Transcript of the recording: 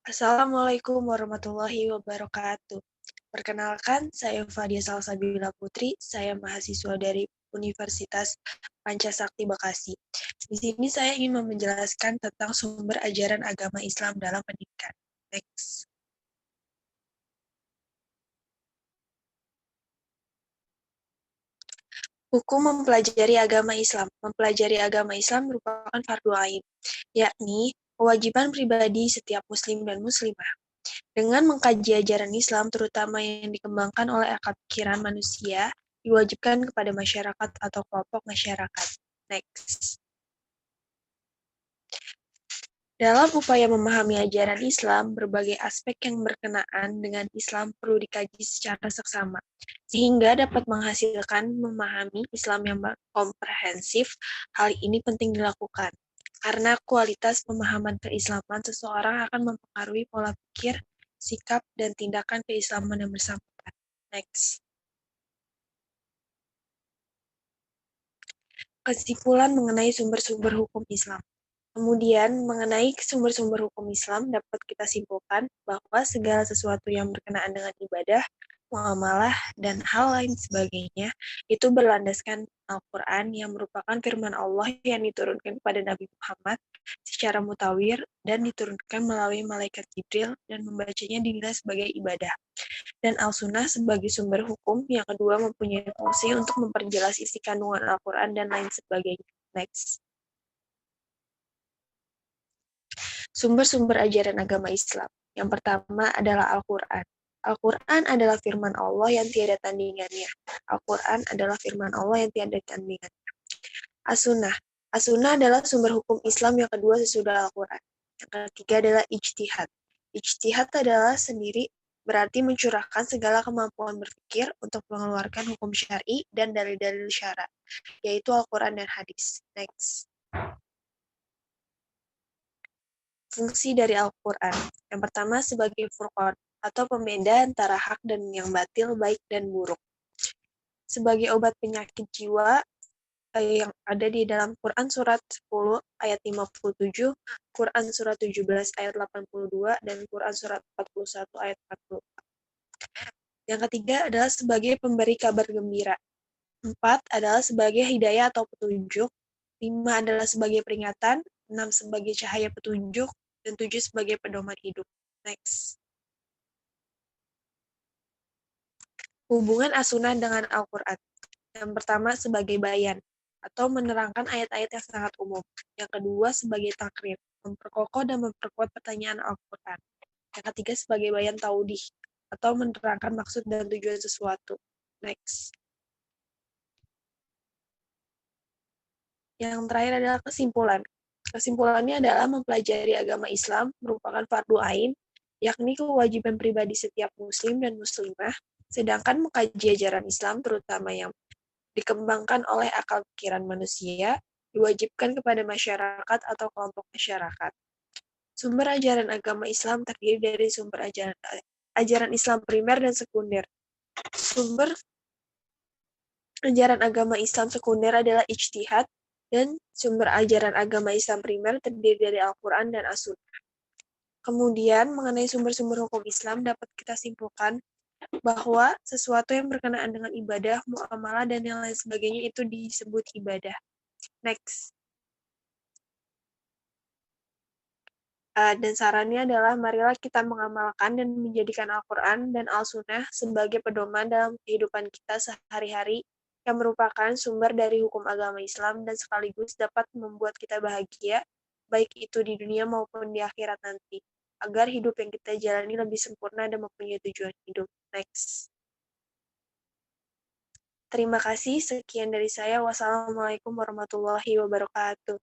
Assalamualaikum warahmatullahi wabarakatuh. Perkenalkan, saya Fadia Salsabila Putri, saya mahasiswa dari Universitas Pancasakti Bekasi. Di sini saya ingin menjelaskan tentang sumber ajaran agama Islam dalam pendidikan. Next. Hukum mempelajari agama Islam. Mempelajari agama Islam merupakan fardu ain, yakni kewajiban pribadi setiap muslim dan muslimah. Dengan mengkaji ajaran Islam, terutama yang dikembangkan oleh akal pikiran manusia, diwajibkan kepada masyarakat atau kelompok masyarakat. Next. Dalam upaya memahami ajaran Islam, berbagai aspek yang berkenaan dengan Islam perlu dikaji secara seksama, sehingga dapat menghasilkan memahami Islam yang komprehensif. Hal ini penting dilakukan, karena kualitas pemahaman keislaman seseorang akan mempengaruhi pola pikir, sikap, dan tindakan keislaman yang bersangkutan. Next. Kesimpulan mengenai sumber-sumber hukum Islam. Kemudian, mengenai sumber-sumber hukum Islam, dapat kita simpulkan bahwa segala sesuatu yang berkenaan dengan ibadah, muamalah, dan hal lain sebagainya, itu berlandaskan Al-Quran yang merupakan firman Allah yang diturunkan kepada Nabi Muhammad secara mutawir dan diturunkan melalui malaikat Jibril dan membacanya dinilai sebagai ibadah. Dan Al-Sunnah sebagai sumber hukum yang kedua mempunyai fungsi untuk memperjelas isi kandungan Al-Quran dan lain sebagainya. Next. Sumber-sumber ajaran agama Islam. Yang pertama adalah Al-Quran. Al-Quran adalah firman Allah yang tiada tandingannya. Al-Quran adalah firman Allah yang tiada tandingannya. As-Sunnah. As-Sunnah adalah sumber hukum Islam yang kedua sesudah Al-Quran. Yang ketiga adalah ijtihad. Ijtihad adalah sendiri berarti mencurahkan segala kemampuan berpikir untuk mengeluarkan hukum syar'i dan dalil-dalil syara, yaitu Al-Quran dan hadis. Next. Fungsi dari Al-Quran. Yang pertama sebagai furqan, atau pembeda antara hak dan yang batil, baik dan buruk. Sebagai obat penyakit jiwa yang ada di dalam Quran surat 10 ayat 57, Quran surat 17 ayat 82, dan Quran surat 41 ayat 44. Yang ketiga adalah sebagai pemberi kabar gembira. 4 adalah sebagai hidayah atau petunjuk. 5 adalah sebagai peringatan. 6 sebagai cahaya petunjuk. Dan 7 sebagai pedoman hidup. Next. Hubungan As-Sunnah dengan Al-Quran. Yang pertama sebagai bayan, atau menerangkan ayat-ayat yang sangat umum. Yang kedua sebagai takrib, memperkokoh dan memperkuat pertanyaan Al-Quran. Yang ketiga sebagai bayan taudih, atau menerangkan maksud dan tujuan sesuatu. Next. Yang terakhir adalah kesimpulan. Kesimpulannya adalah mempelajari agama Islam merupakan fardu ain, yakni kewajiban pribadi setiap muslim dan muslimah, sedangkan mengkaji ajaran Islam terutama yang dikembangkan oleh akal pikiran manusia, diwajibkan kepada masyarakat atau kelompok masyarakat. Sumber ajaran agama Islam terdiri dari sumber ajaran Islam primer dan sekunder. Sumber ajaran agama Islam sekunder adalah ijtihad, dan sumber ajaran agama Islam primer terdiri dari Al-Quran dan As-Sunnah. Kemudian, mengenai sumber-sumber hukum Islam dapat kita simpulkan bahwa sesuatu yang berkenaan dengan ibadah, muamalah, dan yang lain sebagainya itu disebut ibadah. Next. Dan sarannya adalah marilah kita mengamalkan dan menjadikan Al-Quran dan Al-Sunnah sebagai pedoman dalam kehidupan kita sehari-hari yang merupakan sumber dari hukum agama Islam dan sekaligus dapat membuat kita bahagia, baik itu di dunia maupun di akhirat nanti, agar hidup yang kita jalani lebih sempurna dan mempunyai tujuan hidup. Next. Terima kasih, sekian dari saya. Wassalamualaikum warahmatullahi wabarakatuh.